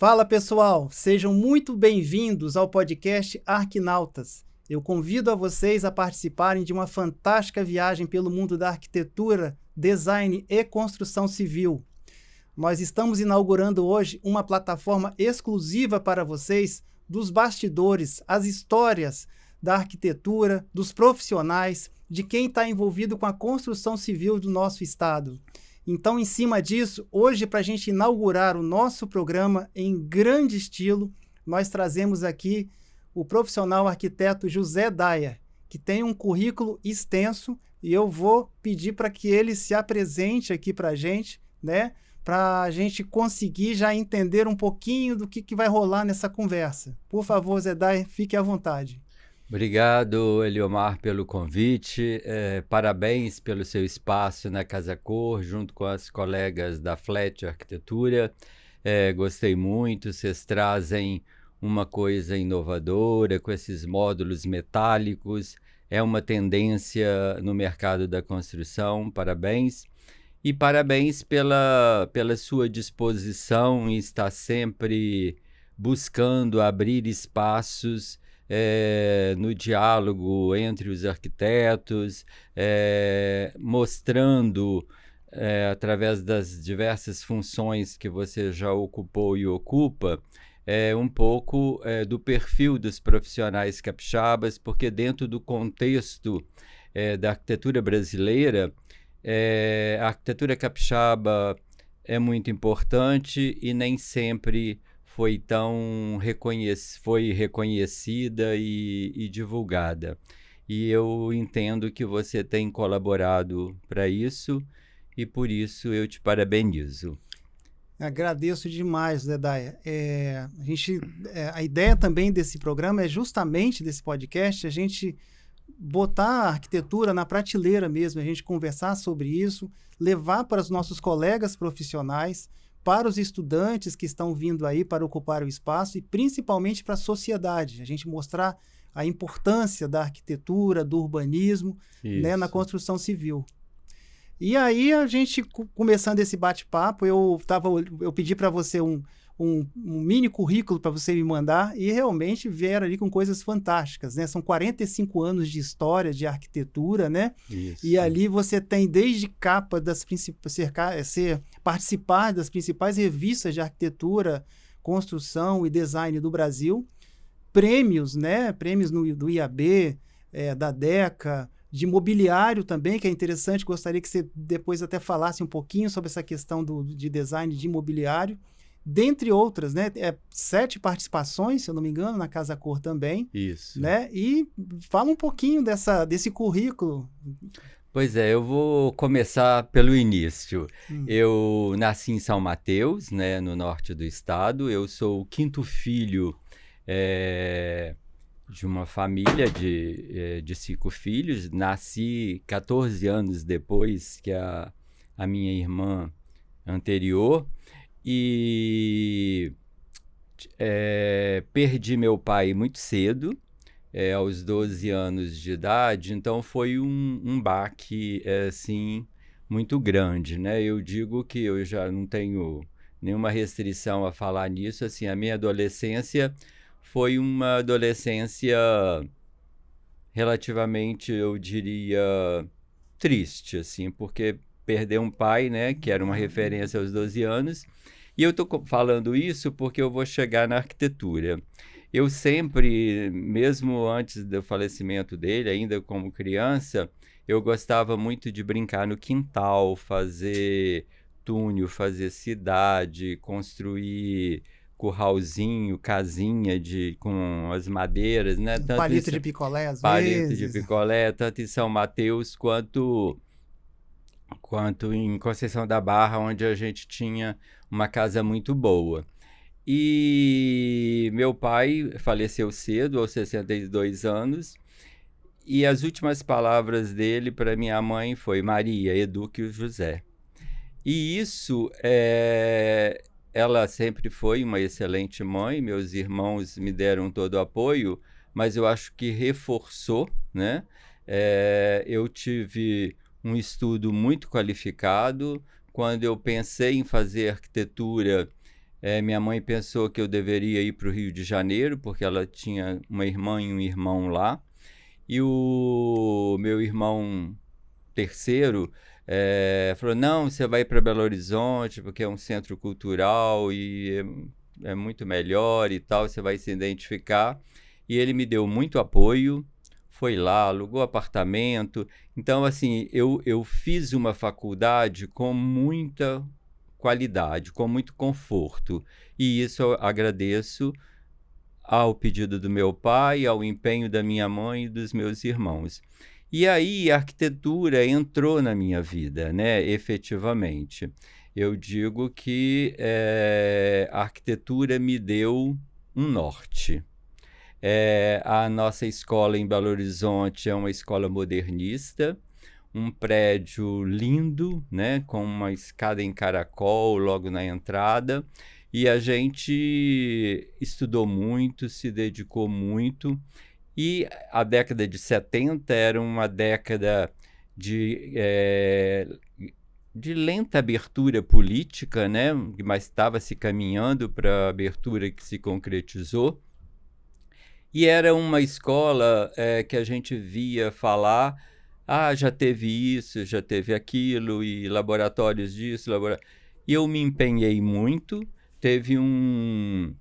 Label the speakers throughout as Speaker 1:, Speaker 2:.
Speaker 1: Fala pessoal, sejam muito bem-vindos ao podcast Arquinautas. Eu convido a vocês a participarem de uma fantástica viagem pelo mundo da arquitetura, design e construção civil. Nós estamos inaugurando hoje uma plataforma exclusiva para vocês dos bastidores, as histórias da arquitetura, dos profissionais, de quem está envolvido com a construção civil do nosso estado. Então, em cima disso, hoje, para a gente inaugurar o nosso programa em grande estilo, nós trazemos aqui o profissional arquiteto José Daia, que tem um currículo extenso, e eu vou pedir para que ele se apresente aqui para a gente, né? Para a gente conseguir já entender um pouquinho do que vai rolar nessa conversa. Por favor, Zé Daia, fique à vontade.
Speaker 2: Obrigado, Eliomar, pelo convite. Parabéns pelo seu espaço na Casa Cor, junto com as colegas da Flat Arquitetura. Gostei muito, vocês trazem uma coisa inovadora com esses módulos metálicos. É uma tendência no mercado da construção. Parabéns. E parabéns pela sua disposição em estar sempre buscando abrir espaços no diálogo entre os arquitetos, mostrando, através das diversas funções que você já ocupou e ocupa, um pouco do perfil dos profissionais capixabas, porque dentro do contexto da arquitetura brasileira, a arquitetura capixaba é muito importante e nem sempre foi reconhecida e divulgada. E eu entendo que você tem colaborado para isso e por isso eu te parabenizo.
Speaker 1: Agradeço demais, Zé Daia. A ideia também desse programa é justamente desse podcast, a gente botar a arquitetura na prateleira mesmo, a gente conversar sobre isso, levar para os nossos colegas profissionais, para os estudantes que estão vindo aí para ocupar o espaço e principalmente para a sociedade, a gente mostrar a importância da arquitetura, do urbanismo, né, na construção civil. E aí a gente, começando esse bate-papo, eu pedi para você um mini currículo para você me mandar e realmente vieram ali com coisas fantásticas, né? São 45 anos de história de arquitetura, né?
Speaker 2: Isso.
Speaker 1: E ali você tem desde capa participar das principais revistas de arquitetura, construção e design do Brasil, prêmios, né? Prêmios do IAB, da DECA, de mobiliário também, que é interessante, gostaria que você depois até falasse um pouquinho sobre essa questão de design de mobiliário, dentre outras, né? 7 participações, se eu não me engano, na Casa Cor também.
Speaker 2: Isso.
Speaker 1: Né? E fala um pouquinho desse currículo.
Speaker 2: Pois é, eu vou começar pelo início. Eu nasci em São Mateus, né, no norte do estado. Eu sou o 5º filho de uma família de 5 filhos. Nasci 14 anos depois que a minha irmã anterior. E perdi meu pai muito cedo, aos 12 anos de idade, então foi um baque assim, muito grande, né? Eu digo que eu já não tenho nenhuma restrição a falar nisso, assim, a minha adolescência foi uma adolescência relativamente, eu diria, triste, assim, porque perder um pai, né, que era uma referência aos 12 anos. E eu estou falando isso porque eu vou chegar na arquitetura. Eu sempre, mesmo antes do falecimento dele, ainda como criança, eu gostava muito de brincar no quintal, fazer túnel, fazer cidade, construir curralzinho, casinha com as madeiras, né?
Speaker 1: Palito de picolé, às
Speaker 2: palito
Speaker 1: vezes.
Speaker 2: de picolé, tanto em São Mateus quanto em Conceição da Barra, onde a gente tinha uma casa muito boa. E meu pai faleceu cedo, aos 62 anos, e as últimas palavras dele para minha mãe foi: Maria, eduque o José. E isso, ela sempre foi uma excelente mãe, meus irmãos me deram todo o apoio, mas eu acho que reforçou, né? Eu tive um estudo muito qualificado. Quando eu pensei em fazer arquitetura, Minha mãe pensou que eu deveria ir para o Rio de Janeiro, porque ela tinha uma irmã e um irmão lá. E o meu irmão terceiro falou, não, você vai para Belo Horizonte, porque é um centro cultural e é muito melhor e tal, você vai se identificar. E ele me deu muito apoio, foi lá, alugou apartamento. Então, assim, eu fiz uma faculdade com muita qualidade, com muito conforto. E isso eu agradeço ao pedido do meu pai, ao empenho da minha mãe e dos meus irmãos. E aí a arquitetura entrou na minha vida, né, efetivamente. Eu digo que a arquitetura me deu um norte. A nossa escola em Belo Horizonte é uma escola modernista, um prédio lindo, né, com uma escada em caracol logo na entrada, e a gente estudou muito, se dedicou muito, e a década de 70 era uma década de lenta abertura política, né, mas estava se caminhando para a abertura que se concretizou. E era uma escola que a gente via falar, já teve isso, já teve aquilo, e laboratórios disso, E eu me empenhei muito. Teve um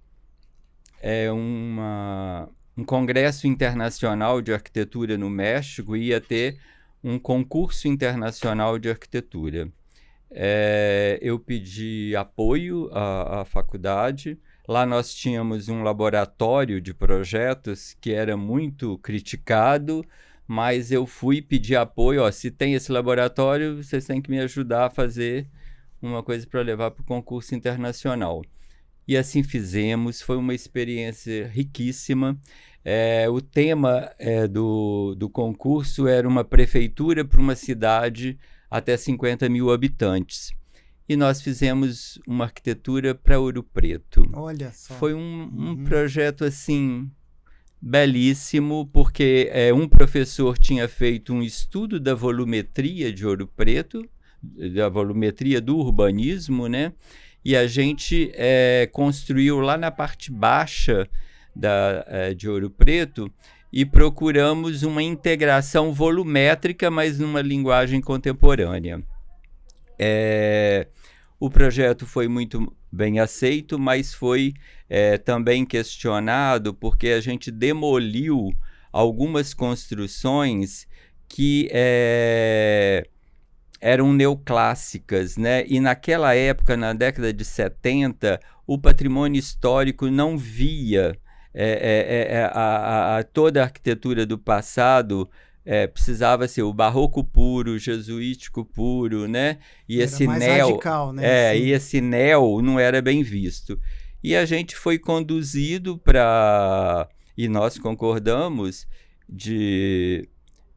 Speaker 2: congresso internacional de arquitetura no México, e ia ter um concurso internacional de arquitetura. Eu pedi apoio à faculdade. Lá nós tínhamos um laboratório de projetos que era muito criticado, mas eu fui pedir apoio. Se tem esse laboratório, vocês têm que me ajudar a fazer uma coisa para levar para o concurso internacional. E assim fizemos, foi uma experiência riquíssima. O tema do concurso era uma prefeitura para uma cidade até 50 mil habitantes. E nós fizemos uma arquitetura para Ouro Preto.
Speaker 1: Olha só.
Speaker 2: Foi um projeto, assim, belíssimo, porque um professor tinha feito um estudo da volumetria de Ouro Preto, da volumetria do urbanismo, né? E a gente construiu lá na parte baixa de Ouro Preto e procuramos uma integração volumétrica, mas numa linguagem contemporânea. O projeto foi muito bem aceito, mas foi também questionado porque a gente demoliu algumas construções que eram neoclássicas, né? E naquela época, na década de 70, o patrimônio histórico não via toda a arquitetura do passado. Precisava ser o barroco puro, o jesuítico puro, né? E
Speaker 1: era mais radical, né?
Speaker 2: E esse neo não era bem visto. E a gente foi conduzido para... E nós concordamos de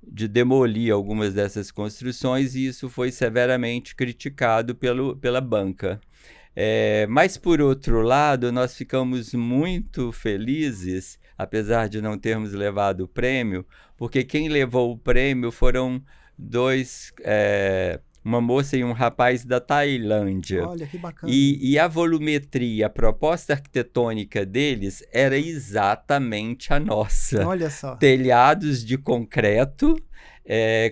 Speaker 2: demolir algumas dessas construções, e isso foi severamente criticado pela banca. Mas, por outro lado, nós ficamos muito felizes, apesar de não termos levado o prêmio, porque quem levou o prêmio foram dois, uma moça e um rapaz da Tailândia.
Speaker 1: Olha, que bacana.
Speaker 2: E a volumetria, a proposta arquitetônica deles era exatamente a nossa.
Speaker 1: Olha só.
Speaker 2: Telhados de concreto,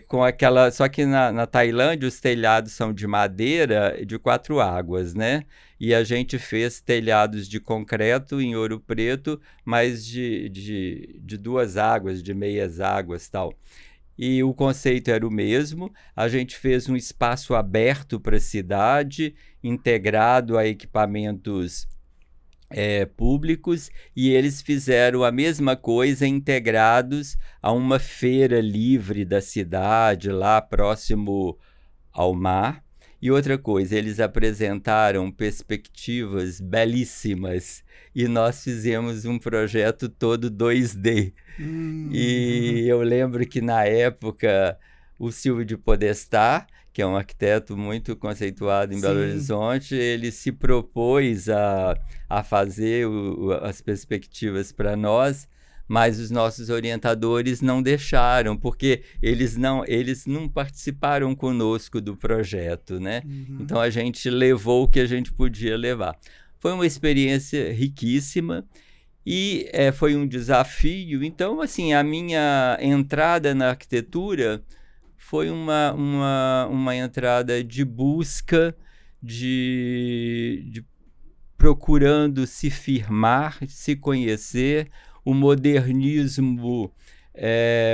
Speaker 2: com aquela... Só que na Tailândia os telhados são de madeira de 4 águas, né? E a gente fez telhados de concreto em Ouro Preto, mas de 2 águas, de meias águas e tal. E o conceito era o mesmo. A gente fez um espaço aberto para a cidade, integrado a equipamentos públicos, e eles fizeram a mesma coisa integrados a uma feira livre da cidade, lá próximo ao mar. E outra coisa, eles apresentaram perspectivas belíssimas, e nós fizemos um projeto todo 2D. E eu lembro que, na época, o Silvio de Podestá, que é um arquiteto muito conceituado em Belo Horizonte, ele se propôs a fazer as perspectivas para nós, mas os nossos orientadores não deixaram, porque eles não participaram conosco do projeto, né? Então a gente levou o que a gente podia levar. Foi uma experiência riquíssima e foi um desafio. Então, assim, a minha entrada na arquitetura foi uma entrada de busca, de procurando se firmar, se conhecer. O modernismo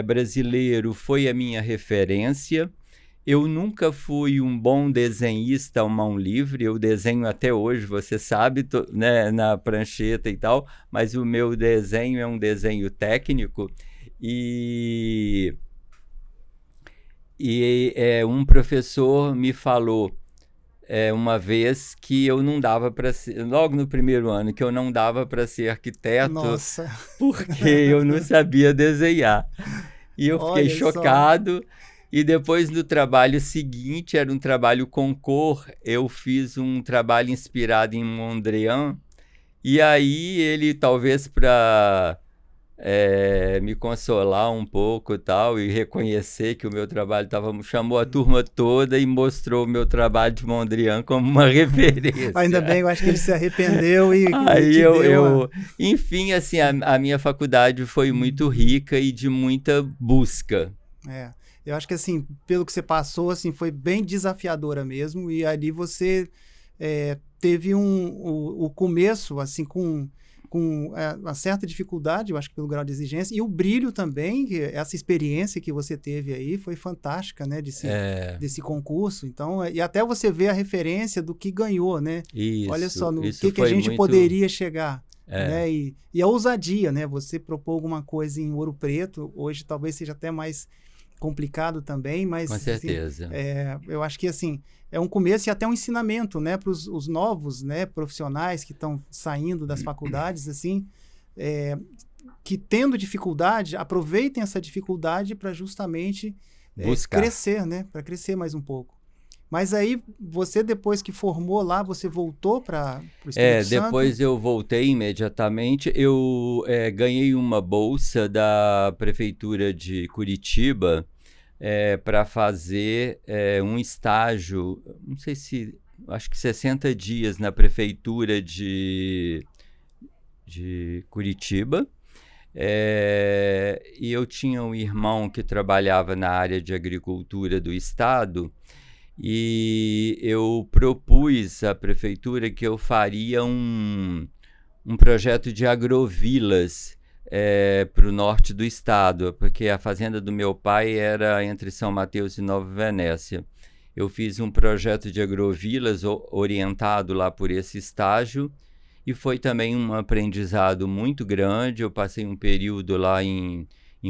Speaker 2: brasileiro foi a minha referência. Eu nunca fui um bom desenhista à mão livre, eu desenho até hoje, você sabe, né, na prancheta e tal, mas o meu desenho é um desenho técnico e um professor me falou uma vez que eu não dava para ser, logo no primeiro ano, que eu não dava para ser arquiteto.
Speaker 1: Nossa.
Speaker 2: Porque eu não sabia desenhar. E eu fiquei chocado. E depois, no trabalho seguinte, era um trabalho com cor, eu fiz um trabalho inspirado em Mondrian. E aí ele, talvez para me consolar um pouco e tal, e reconhecer que o meu trabalho chamou a turma toda e mostrou o meu trabalho de Mondrian como uma referência.
Speaker 1: Ainda bem, eu acho que ele se arrependeu e
Speaker 2: aí enfim, assim, a minha faculdade foi muito rica e de muita busca.
Speaker 1: Eu acho que, assim, pelo que você passou, assim, foi bem desafiadora mesmo, e ali você teve o começo, assim, com uma certa dificuldade, eu acho que pelo grau de exigência, e o brilho também, essa experiência que você teve aí foi fantástica, né, desse concurso. Então, e até você ver a referência do que ganhou, né?
Speaker 2: Isso,
Speaker 1: olha só, no que a gente poderia chegar. Né? E a ousadia, né? Você propor alguma coisa em Ouro Preto, hoje talvez seja até mais complicado também, mas
Speaker 2: com certeza.
Speaker 1: Assim, eu acho que assim é um começo e até um ensinamento, né, para os novos, né, profissionais que estão saindo das faculdades, assim, que tendo dificuldade, aproveitem essa dificuldade para justamente crescer, né, para crescer mais um pouco. Mas aí, você depois que formou lá, você voltou para o Espírito Santo?
Speaker 2: Depois eu voltei imediatamente. Eu ganhei uma bolsa da Prefeitura de Curitiba para fazer um estágio, não sei se, acho que 60 dias na Prefeitura de Curitiba. E eu tinha um irmão que trabalhava na área de agricultura do estado, e eu propus à prefeitura que eu faria um projeto de agrovilas para o norte do estado, porque a fazenda do meu pai era entre São Mateus e Nova Venécia. Eu fiz um projeto de agrovilas orientado lá por esse estágio, e foi também um aprendizado muito grande. Eu passei um período lá em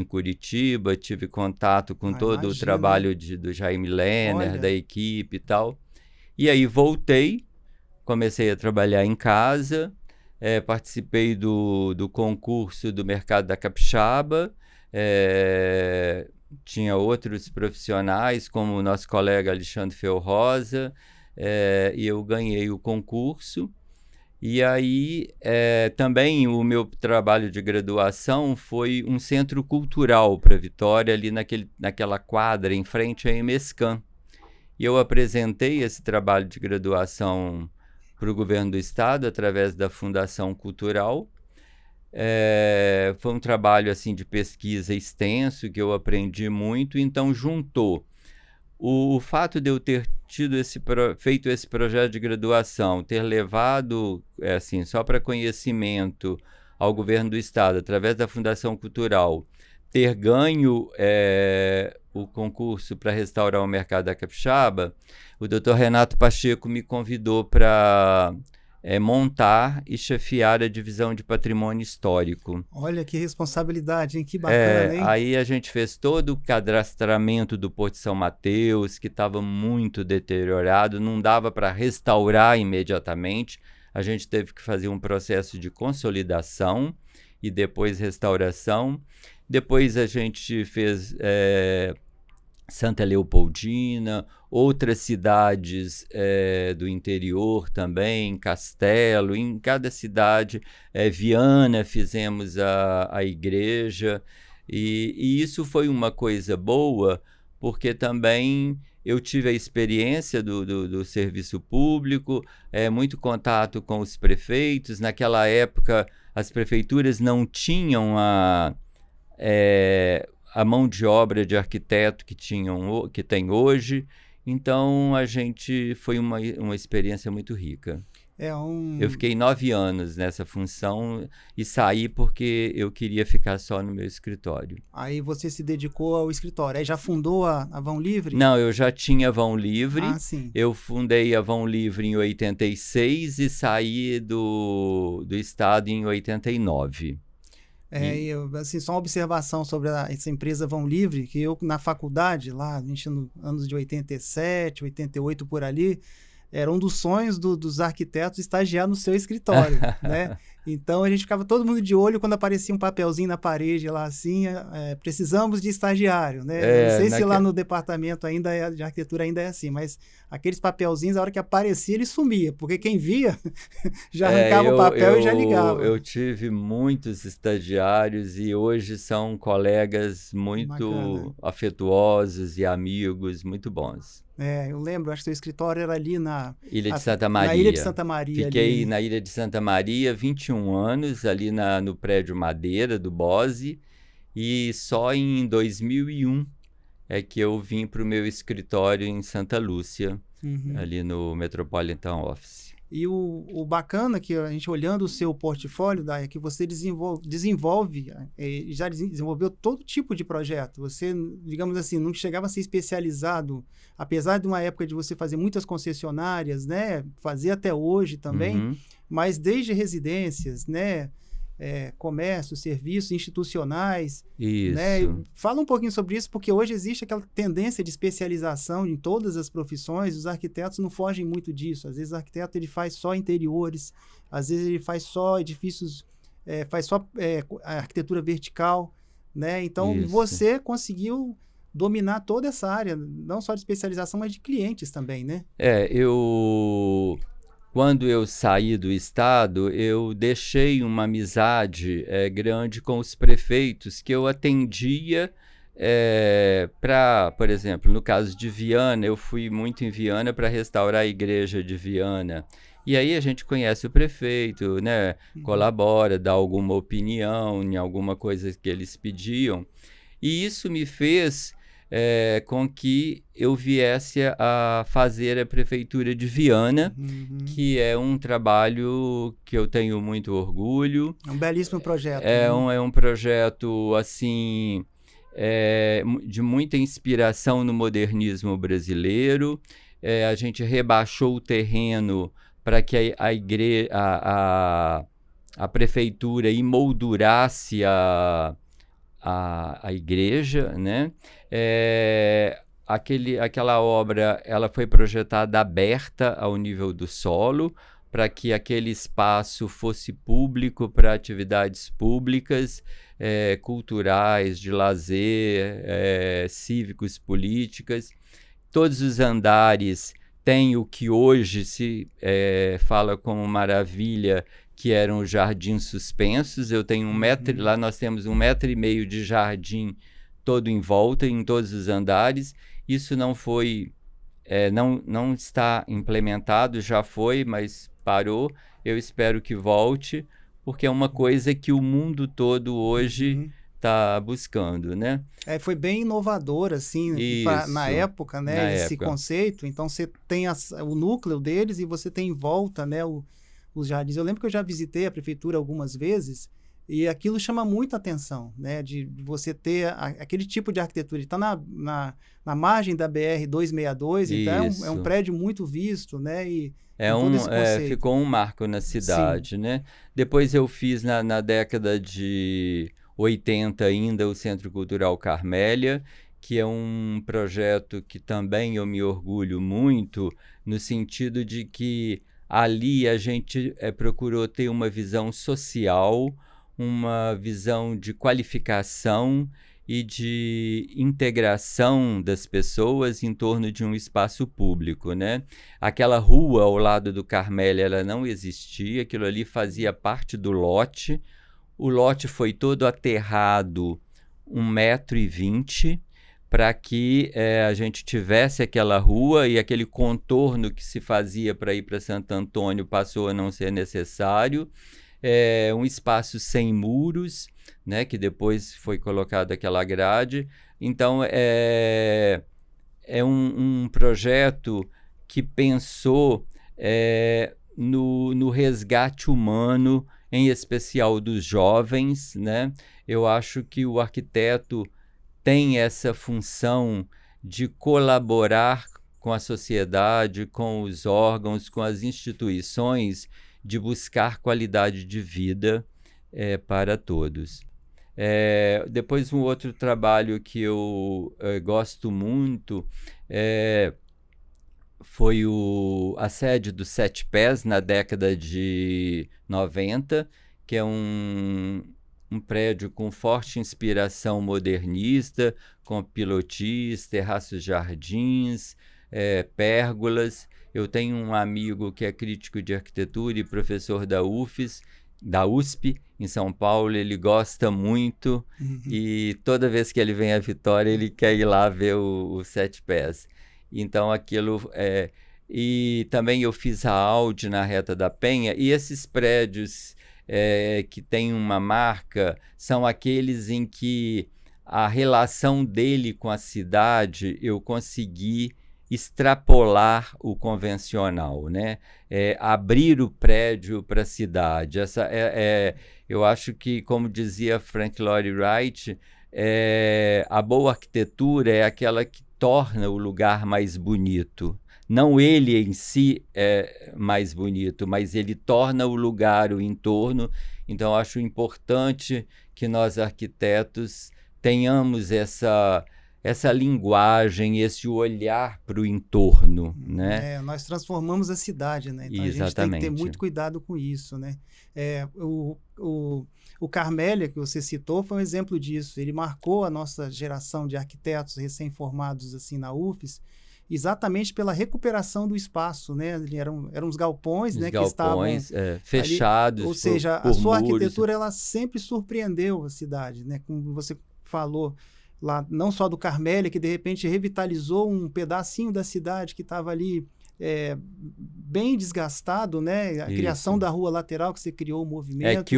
Speaker 2: Curitiba, tive contato com todo o trabalho do Jaime Lerner, da equipe e tal. E aí voltei, comecei a trabalhar em casa, participei do concurso do Mercado da Capixaba, tinha outros profissionais, como o nosso colega Alexandre Felrosa, e eu ganhei o concurso. E aí, também o meu trabalho de graduação foi um centro cultural para Vitória, ali naquela quadra em frente à Emescan. E eu apresentei esse trabalho de graduação para o governo do estado, através da Fundação Cultural. Foi um trabalho assim, de pesquisa extenso, que eu aprendi muito, então juntou o fato de eu ter feito esse projeto de graduação, ter levado, assim, só para conhecimento ao governo do estado, através da Fundação Cultural, ter ganho o concurso para restaurar o Mercado da Capixaba, o Dr. Renato Pacheco me convidou para montar e chefiar a divisão de patrimônio histórico.
Speaker 1: Olha que responsabilidade, hein? Que bacana, hein?
Speaker 2: Aí a gente fez todo o cadastramento do Porto de São Mateus, que estava muito deteriorado, não dava para restaurar imediatamente. A gente teve que fazer um processo de consolidação e depois restauração. Depois a gente fez Santa Leopoldina, outras cidades do interior também, Castelo, em cada cidade, Viana, fizemos a igreja, e isso foi uma coisa boa, porque também eu tive a experiência do serviço público, muito contato com os prefeitos. Naquela época, as prefeituras não tinham a mão de obra de arquiteto que tem hoje. Então, foi uma experiência muito rica. Eu fiquei 9 anos nessa função e saí porque eu queria ficar só no meu escritório.
Speaker 1: Aí você se dedicou ao escritório. Aí já fundou a Vão Livre?
Speaker 2: Não, eu já tinha Vão Livre.
Speaker 1: Ah, sim.
Speaker 2: Eu fundei a Vão Livre em 86 e saí do estado em 89.
Speaker 1: Assim, só uma observação sobre essa empresa Vão Livre, que eu na faculdade, lá nos anos de 87, 88 por ali, era um dos sonhos dos arquitetos estagiar no seu escritório, né? Então a gente ficava todo mundo de olho quando aparecia um papelzinho na parede lá assim, precisamos de estagiário, né? Não sei se lá no departamento de arquitetura ainda é assim, mas aqueles papelzinhos, a hora que aparecia, ele sumia, porque quem via já arrancava o papel e já ligava.
Speaker 2: Eu tive muitos estagiários e hoje são colegas muito afetuosos e amigos muito bons.
Speaker 1: Eu lembro, acho que o escritório era ali na
Speaker 2: Ilha de Santa Maria.
Speaker 1: Na Ilha de Santa Maria.
Speaker 2: Fiquei
Speaker 1: ali
Speaker 2: na Ilha de Santa Maria 21 anos, ali no prédio Madeira do Bose, e só em 2001 é que eu vim para o meu escritório em Santa Lúcia, ali no Metropolitan Office.
Speaker 1: E o bacana que a gente olhando o seu portfólio, é que você já desenvolveu todo tipo de projeto. Você, digamos assim, não chegava a ser especializado, apesar de uma época de você fazer muitas concessionárias, né? Fazer até hoje também, mas desde residências, né? Comércio, serviços institucionais.
Speaker 2: Isso.
Speaker 1: Né? Fala um pouquinho sobre isso, porque hoje existe aquela tendência de especialização em todas as profissões. Os arquitetos não fogem muito disso. Às vezes o arquiteto ele faz só interiores, às vezes ele faz só edifícios, faz só a arquitetura vertical, né? Então você conseguiu dominar toda essa área, não só de especialização, mas de clientes também, né?
Speaker 2: Quando eu saí do estado, eu deixei uma amizade grande com os prefeitos que eu atendia por exemplo, no caso de Viana, eu fui muito em Viana para restaurar a igreja de Viana. E aí a gente conhece o prefeito, né? Colabora, dá alguma opinião em alguma coisa que eles pediam. E isso me fez com que eu viesse a fazer a Prefeitura de Viana, que é um trabalho que eu tenho muito orgulho.
Speaker 1: É um belíssimo projeto.
Speaker 2: É um projeto, assim, de muita inspiração no modernismo brasileiro. A gente rebaixou o terreno para que a Prefeitura emoldurasse a igreja, né? Aquela obra ela foi projetada aberta ao nível do solo para que aquele espaço fosse público para atividades públicas, culturais, de lazer, cívicos, políticas. Todos os andares têm o que hoje se fala como maravilha, que eram os jardins suspensos. Eu tenho 1 metro, lá nós temos 1,5 metro de jardim todo em volta, em todos os andares. Isso não foi, não está implementado, já foi, mas parou. Eu espero que volte, porque é uma coisa que o mundo todo hoje está buscando, né?
Speaker 1: Foi bem inovador, assim, na época, né? Esse conceito. Então, você tem o núcleo deles e você tem em volta, né? Os jardins. Eu lembro que eu já visitei a prefeitura algumas vezes e aquilo chama muita atenção, né? De você ter aquele tipo de arquitetura. Está na margem da BR-262, então é um prédio muito visto, né? E
Speaker 2: ficou um marco na cidade, né? Depois eu fiz na década de 80 ainda o Centro Cultural Carmélia, que é um projeto que também eu me orgulho muito, no sentido de que ali a gente procurou ter uma visão social, uma visão de qualificação e de integração das pessoas em torno de um espaço público, né? Aquela rua ao lado do Carmélia, ela não existia, aquilo ali fazia parte do lote. O lote foi todo aterrado 1,20 m para que a gente tivesse aquela rua e aquele contorno que se fazia para ir para Santo Antônio passou a não ser necessário. Um espaço sem muros, né, que depois foi colocado aquela grade. Então, é um projeto que pensou no resgate humano, em especial dos jovens, né? Eu acho que o arquiteto tem essa função de colaborar com a sociedade, com os órgãos, com as instituições, de buscar qualidade de vida para todos. Depois, um outro trabalho que eu gosto muito foi a sede do Sete Pés, na década de 90, que é um prédio com forte inspiração modernista, com pilotis, terraços-jardins, pérgolas. Eu tenho um amigo que é crítico de arquitetura e professor da USP, em São Paulo. Ele gosta muito e toda vez que ele vem a Vitória, ele quer ir lá ver o Sete Pés. Então, aquilo... E também eu fiz a Audi na Reta da Penha, e esses prédios que têm uma marca são aqueles em que a relação dele com a cidade eu consegui extrapolar o convencional, né? Abrir o prédio para a cidade. Eu acho que, como dizia Frank Lloyd Wright, a boa arquitetura é aquela que torna o lugar mais bonito. Não ele em si é mais bonito, mas ele torna o lugar, o entorno. Então, eu acho importante que nós, arquitetos, tenhamos essa linguagem, esse olhar para o entorno, né?
Speaker 1: Nós transformamos a cidade, né? Então,
Speaker 2: Exatamente.
Speaker 1: A gente tem que ter muito cuidado com isso, né? O Carmélia, que você citou, foi um exemplo disso. Ele marcou a nossa geração de arquitetos recém-formados assim, na UFES, exatamente pela recuperação do espaço, né? Eram os galpões, né, que estavam
Speaker 2: fechados,
Speaker 1: ali, ou seja,
Speaker 2: por
Speaker 1: a sua
Speaker 2: muros.
Speaker 1: arquitetura ela sempre surpreendeu a cidade, né? Como você falou lá, não só do Carmélia, que de repente revitalizou um pedacinho da cidade que estava ali bem desgastado, né? A criação da rua lateral que você criou o movimento.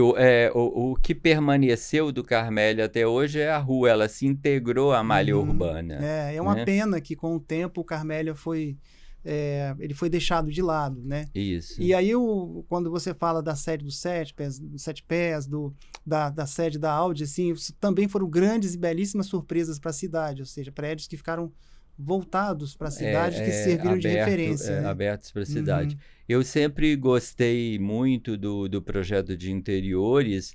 Speaker 2: O que permaneceu do Carmélia até hoje é a rua, ela se integrou à malha urbana.
Speaker 1: É uma pena que com o tempo o Carmélia ele foi deixado de lado, né?
Speaker 2: Isso.
Speaker 1: E aí, quando você fala da sede do Sete Pés, da sede da Audi, assim, também foram grandes e belíssimas surpresas para a cidade, ou seja, prédios que ficaram voltados para a cidade, que serviram de referência. Né?
Speaker 2: Abertos para a cidade. Eu sempre gostei muito do projeto de interiores.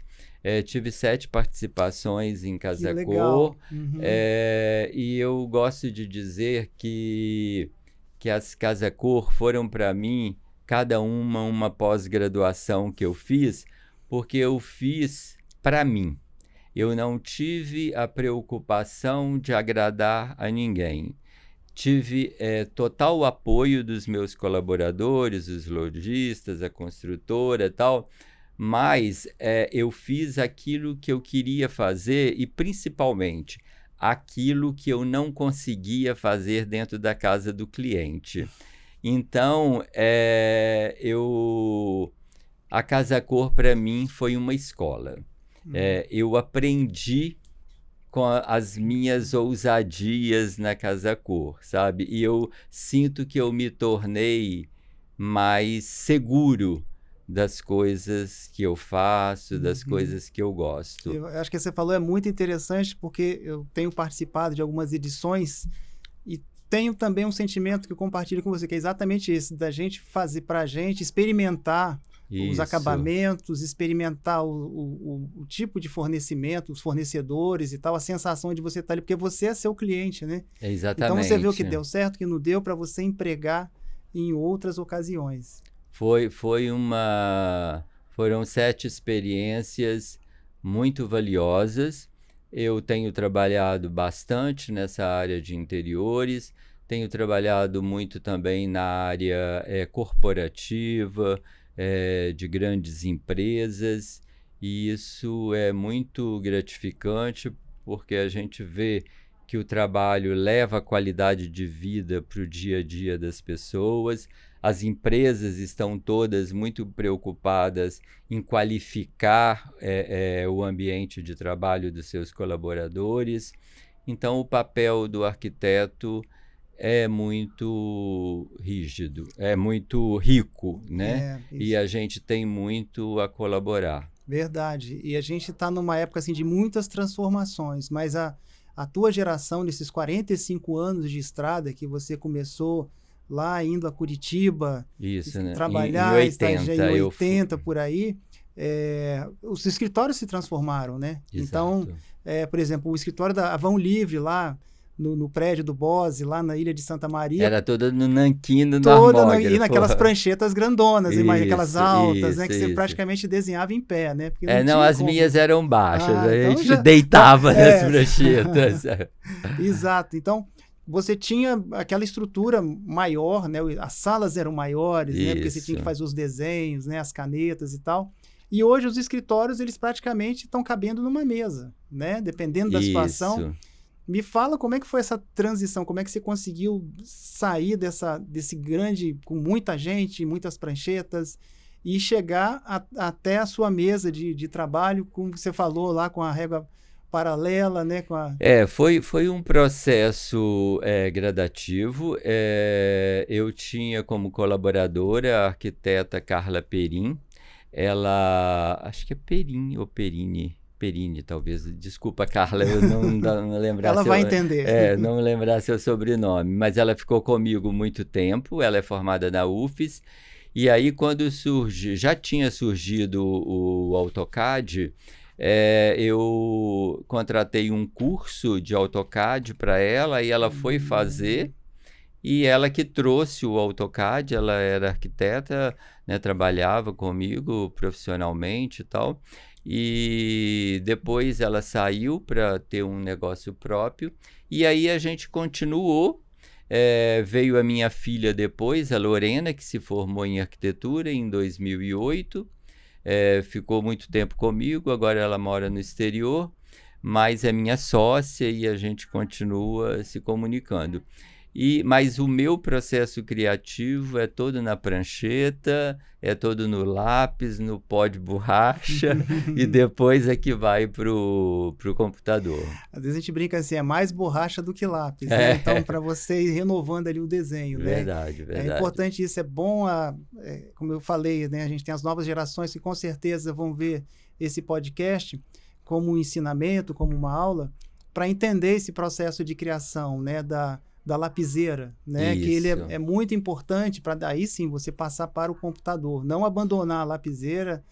Speaker 2: Tive 7 participações em Casa Cor. E eu gosto de dizer que as Casa Cor foram para mim, cada uma pós-graduação que eu fiz, porque eu fiz para mim. Eu não tive a preocupação de agradar a ninguém. Tive total apoio dos meus colaboradores, os lojistas, a construtora e tal, mas eu fiz aquilo que eu queria fazer e, principalmente, aquilo que eu não conseguia fazer dentro da casa do cliente. Então, a Casa Cor, para mim, foi uma escola. Eu aprendi com as minhas ousadias na Casa Cor, sabe? E eu sinto que eu me tornei mais seguro das coisas que eu faço, das coisas que eu gosto.
Speaker 1: Eu acho que você falou é muito interessante, porque eu tenho participado de algumas edições e tenho também um sentimento que eu compartilho com você, que é exatamente esse, da gente fazer para a gente, experimentar os acabamentos, experimentar o tipo de fornecimento, os fornecedores e tal, a sensação de você estar ali, porque você é seu cliente, né?
Speaker 2: Exatamente.
Speaker 1: Então você vê o que deu certo, o que não deu, para você empregar em outras ocasiões.
Speaker 2: Foram 7 experiências muito valiosas. Eu tenho trabalhado bastante nessa área de interiores, tenho trabalhado muito também na área corporativa, de grandes empresas, e isso é muito gratificante, porque a gente vê que o trabalho leva qualidade de vida para o dia a dia das pessoas. As empresas estão todas muito preocupadas em qualificar o ambiente de trabalho dos seus colaboradores. Então, o papel do arquiteto é muito rígido, é muito rico, né? E a gente tem muito a colaborar.
Speaker 1: Verdade. E a gente está numa época assim, de muitas transformações, mas a tua geração, nesses 45 anos de estrada que você começou lá indo a Curitiba,
Speaker 2: né?
Speaker 1: Trabalhar, estagiar em 80 por aí, os escritórios se transformaram, né?
Speaker 2: Exato.
Speaker 1: Então, por exemplo, o escritório da Avão Livre lá no prédio do Bose, lá na Ilha de Santa Maria.
Speaker 2: Era toda no nanquim do Armógrafo.
Speaker 1: E naquelas pranchetas grandonas, aquelas altas, né? Que você praticamente desenhava em pé, né?
Speaker 2: Porque as minhas eram baixas, a gente deitava nas pranchetas.
Speaker 1: Exato. Então, você tinha aquela estrutura maior, né? As salas eram maiores, né? Porque você tinha que fazer os desenhos, né? As canetas e tal. E hoje os escritórios, eles praticamente estão cabendo numa mesa, né? Dependendo da situação. Me fala como é que foi essa transição, como é que você conseguiu sair desse grande, com muita gente, muitas pranchetas, e chegar até a sua mesa de trabalho, como você falou lá, com a régua paralela, né?
Speaker 2: Foi um processo gradativo. Eu tinha como colaboradora a arquiteta Carla Perim. Ela, acho que é Perim ou Perini, talvez. Desculpa, Carla, eu não lembrar.
Speaker 1: Ela vai entender.
Speaker 2: Não lembrar seu sobrenome, mas ela ficou comigo muito tempo. Ela é formada na UFES. E aí, quando já tinha surgido o AutoCAD, eu contratei um curso de AutoCAD para ela e ela foi fazer. E ela que trouxe o AutoCAD, ela era arquiteta, né, trabalhava comigo profissionalmente e tal. E depois ela saiu para ter um negócio próprio. E aí a gente continuou. Veio a minha filha depois, a Lorena, que se formou em arquitetura em 2008. Ficou muito tempo comigo, agora ela mora no exterior, mas é minha sócia e a gente continua se comunicando. Mas o meu processo criativo é todo na prancheta, é todo no lápis, no pó de borracha, e depois é que vai pro computador.
Speaker 1: Às vezes a gente brinca assim, é mais borracha do que lápis, né? Então, para você ir renovando ali o desenho,
Speaker 2: verdade,
Speaker 1: né? É importante isso, é bom, como eu falei, né? A gente tem as novas gerações que com certeza vão ver esse podcast como um ensinamento, como uma aula, para entender esse processo de criação, né? Da lapiseira, né?
Speaker 2: Isso.
Speaker 1: Que ele é muito importante para daí sim você passar para o computador, não abandonar a lapiseira,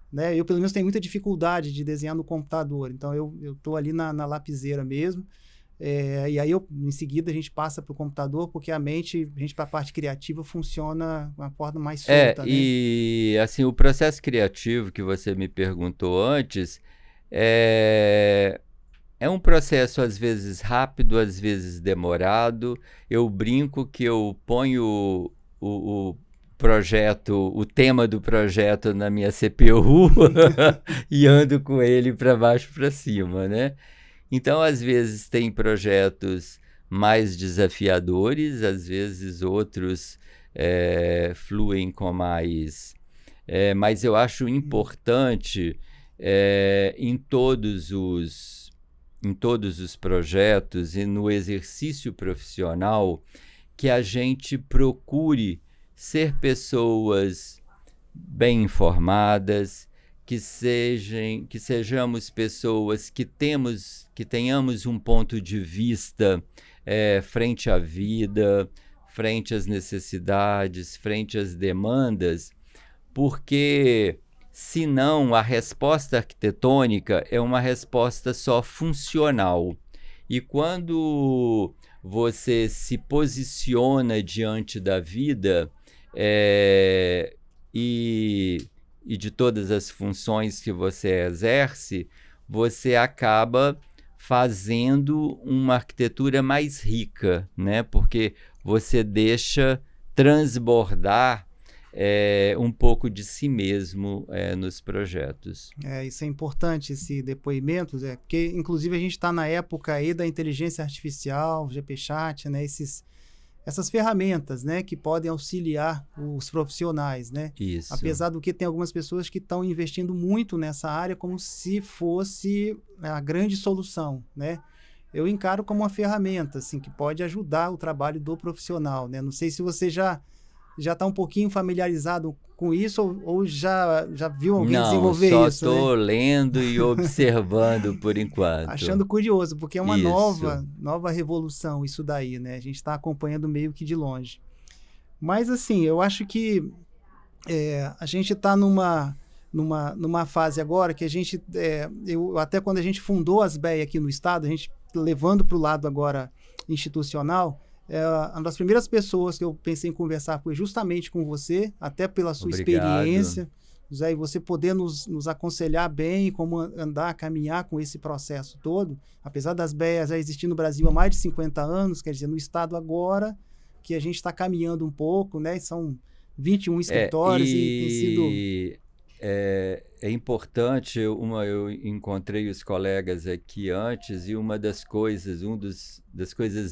Speaker 1: né? Eu pelo menos tenho muita dificuldade de desenhar no computador, então eu estou ali na lapiseira mesmo, e aí em seguida a gente passa para o computador, porque a gente para a parte criativa funciona de uma forma mais solta, né?
Speaker 2: E assim, o processo criativo que você me perguntou antes é um processo, às vezes, rápido, às vezes demorado. Eu brinco que eu ponho o projeto, o tema do projeto na minha CPU e ando com ele para baixo para cima, né? Então, às vezes, tem projetos mais desafiadores, às vezes outros fluem com mais... mas eu acho importante em todos os projetos e no exercício profissional que a gente procure ser pessoas bem informadas, que sejamos pessoas que tenhamos um ponto de vista frente à vida, frente às necessidades, frente às demandas, porque senão a resposta arquitetônica é uma resposta só funcional. E quando você se posiciona diante da vida e de todas as funções que você exerce, você acaba fazendo uma arquitetura mais rica, né? Porque você deixa transbordar um pouco de si mesmo nos projetos.
Speaker 1: Isso é importante, esse depoimento, porque inclusive a gente está na época aí da inteligência artificial, GPChat, né, essas ferramentas, né, que podem auxiliar os profissionais, né?
Speaker 2: Isso.
Speaker 1: Apesar do que tem algumas pessoas que estão investindo muito nessa área como se fosse a grande solução, né? Eu encaro como uma ferramenta, assim, que pode ajudar o trabalho do profissional, né? Não sei se você já está um pouquinho familiarizado com isso ou já viu alguém desenvolver
Speaker 2: só
Speaker 1: isso,
Speaker 2: estou
Speaker 1: né?
Speaker 2: lendo e observando por enquanto.
Speaker 1: Achando curioso, porque é uma
Speaker 2: Isso.
Speaker 1: nova revolução isso daí, né? A gente está acompanhando meio que de longe. Mas, assim, eu acho que a gente está numa fase agora que a gente, até quando a gente fundou as BEA aqui no estado, a gente levando para o lado agora institucional, uma das primeiras pessoas que eu pensei em conversar foi justamente com você, até pela sua experiência, Zé, e você poder nos aconselhar bem como andar, caminhar com esse processo todo, apesar das BEAs já existir no Brasil há mais de 50 anos, quer dizer, no estado agora, que a gente está caminhando um pouco, né? São 21 escritórios e tem sido...
Speaker 2: É importante, eu encontrei os colegas aqui antes e uma das coisas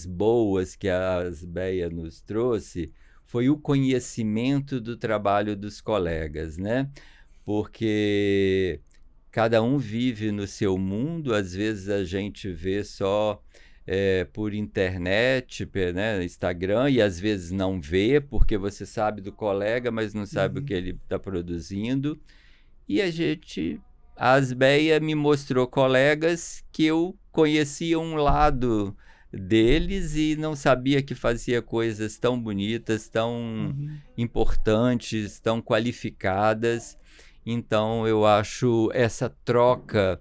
Speaker 2: boas que a Asbeia nos trouxe foi o conhecimento do trabalho dos colegas, né? Porque cada um vive no seu mundo, às vezes a gente vê só por internet, né, Instagram, e às vezes não vê, porque você sabe do colega, mas não sabe o que ele está produzindo. E a Asbeia me mostrou colegas que eu conhecia um lado deles e não sabia que fazia coisas tão bonitas, tão importantes, tão qualificadas. Então, eu acho essa troca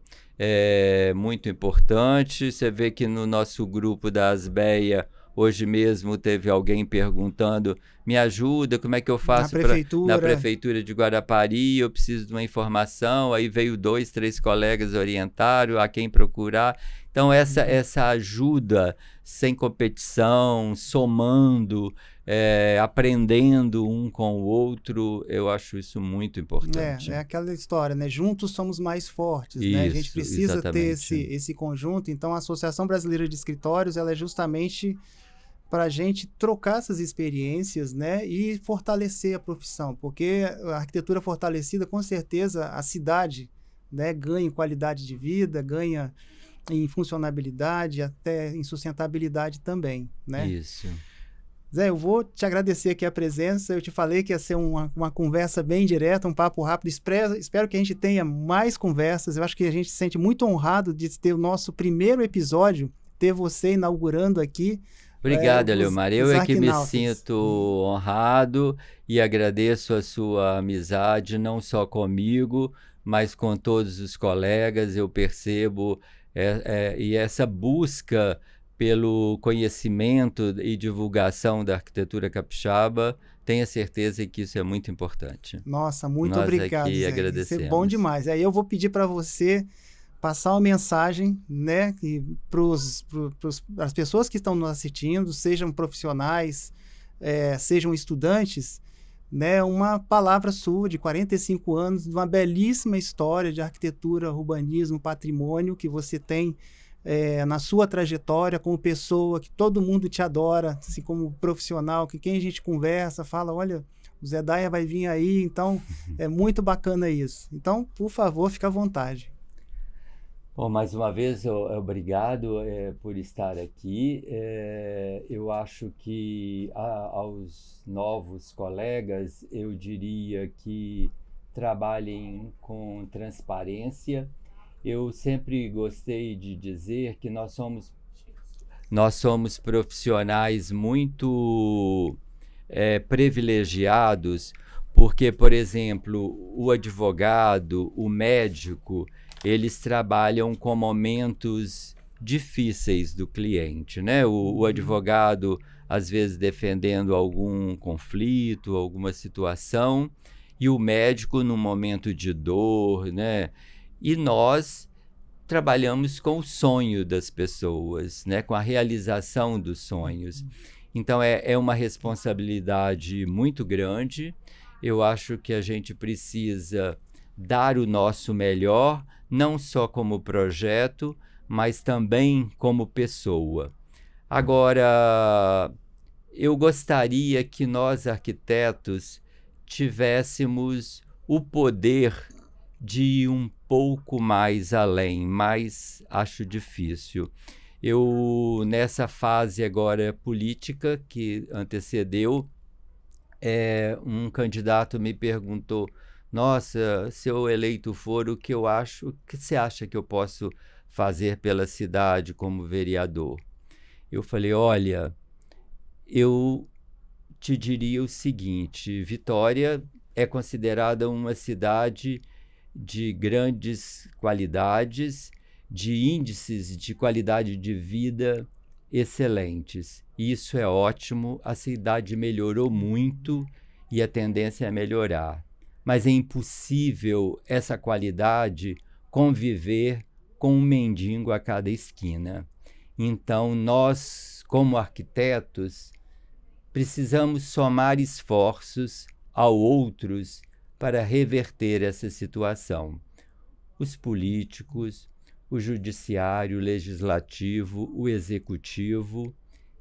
Speaker 2: muito importante. Você vê que no nosso grupo da Asbeia, hoje mesmo teve alguém perguntando, me ajuda, como é que eu faço na prefeitura de Guarapari, eu preciso de uma informação, aí veio 2, 3 colegas orientaram a quem procurar. Então essa ajuda sem competição, somando, aprendendo um com o outro, eu acho isso muito importante.
Speaker 1: É aquela história, né? Juntos somos mais fortes, né? A gente precisa ter esse conjunto. Então, a Associação Brasileira de Escritórios, ela é justamente para a gente trocar essas experiências, né? E fortalecer a profissão, porque a arquitetura fortalecida, com certeza, a cidade, né, ganha em qualidade de vida, ganha em funcionabilidade, até em sustentabilidade também, né?
Speaker 2: Isso.
Speaker 1: Zé, eu vou te agradecer aqui a presença. Eu te falei que ia ser uma conversa bem direta, um papo rápido. Espero que a gente tenha mais conversas. Eu acho que a gente se sente muito honrado de ter o nosso primeiro episódio, ter você inaugurando aqui.
Speaker 2: Obrigado, Eliomar. Eu é que me sinto honrado e agradeço a sua amizade, não só comigo, mas com todos os colegas. Eu percebo e essa busca pelo conhecimento e divulgação da arquitetura capixaba, tenha certeza que isso é muito importante.
Speaker 1: Nossa, muito obrigado,
Speaker 2: Nós aqui
Speaker 1: Zé.
Speaker 2: agradecemos.
Speaker 1: Isso é bom demais. Aí eu vou pedir para você passar uma mensagem, né, para as pessoas que estão nos assistindo, sejam profissionais, sejam estudantes, né, uma palavra sua de 45 anos, de uma belíssima história de arquitetura, urbanismo, patrimônio que você tem na sua trajetória como pessoa, que todo mundo te adora, assim como profissional, que quem a gente conversa, fala, olha, o Zé Daia vai vir aí, então é muito bacana isso. Então, por favor, fique à vontade.
Speaker 2: Bom, mais uma vez, obrigado por estar aqui. Eu acho que aos novos colegas, eu diria que trabalhem com transparência. Eu sempre gostei de dizer que nós somos profissionais muito privilegiados, porque, por exemplo, o advogado, o médico, eles trabalham com momentos difíceis do cliente, né? O advogado, às vezes, defendendo algum conflito, alguma situação, e o médico num momento de dor, né? E nós trabalhamos com o sonho das pessoas, né? Com a realização dos sonhos. Então, é uma responsabilidade muito grande. Eu acho que a gente precisa dar o nosso melhor, não só como projeto, mas também como pessoa. Agora, eu gostaria que nós, arquitetos, tivéssemos o poder de ir um pouco mais além, mas acho difícil. Eu, nessa fase agora política que antecedeu, um candidato me perguntou: nossa, se eu eleito for, o que você acha que eu posso fazer pela cidade como vereador? Eu falei: olha, eu te diria o seguinte: Vitória é considerada uma cidade de grandes qualidades, de índices de qualidade de vida excelentes. Isso é ótimo, a cidade melhorou muito e a tendência é melhorar. Mas é impossível essa qualidade conviver com um mendigo a cada esquina. Então, nós, como arquitetos, precisamos somar esforços a outros para reverter essa situação. Os políticos, o judiciário, o legislativo, o executivo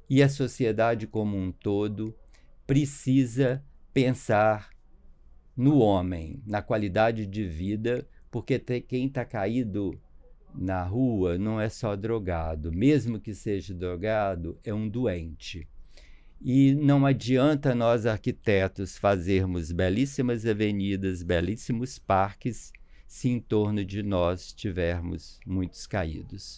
Speaker 2: e a sociedade como um todo precisa pensar no homem, na qualidade de vida, porque quem está caído na rua não é só drogado, mesmo que seja drogado, é um doente. E não adianta nós, arquitetos, fazermos belíssimas avenidas, belíssimos parques, se em torno de nós tivermos muitos caídos.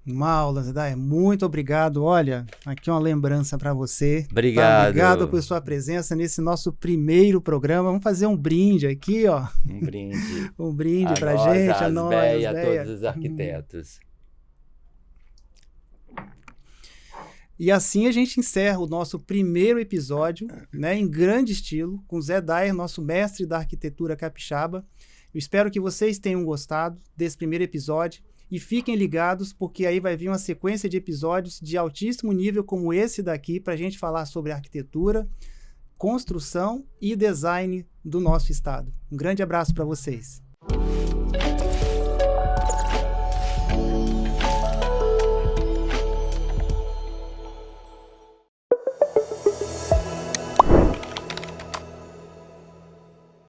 Speaker 1: Maula, Zedai, muito obrigado. Olha, aqui uma lembrança para você.
Speaker 2: Obrigado.
Speaker 1: Tá? Obrigado por sua presença nesse nosso primeiro programa. Vamos fazer um brinde aqui, ó.
Speaker 2: Um brinde.
Speaker 1: Um brinde para a gente, a nós,
Speaker 2: e a todos os arquitetos.
Speaker 1: E assim a gente encerra o nosso primeiro episódio, né, em grande estilo, com Zé Dayer, nosso mestre da arquitetura capixaba. Eu espero que vocês tenham gostado desse primeiro episódio e fiquem ligados, porque aí vai vir uma sequência de episódios de altíssimo nível como esse daqui, para a gente falar sobre arquitetura, construção e design do nosso estado. Um grande abraço para vocês.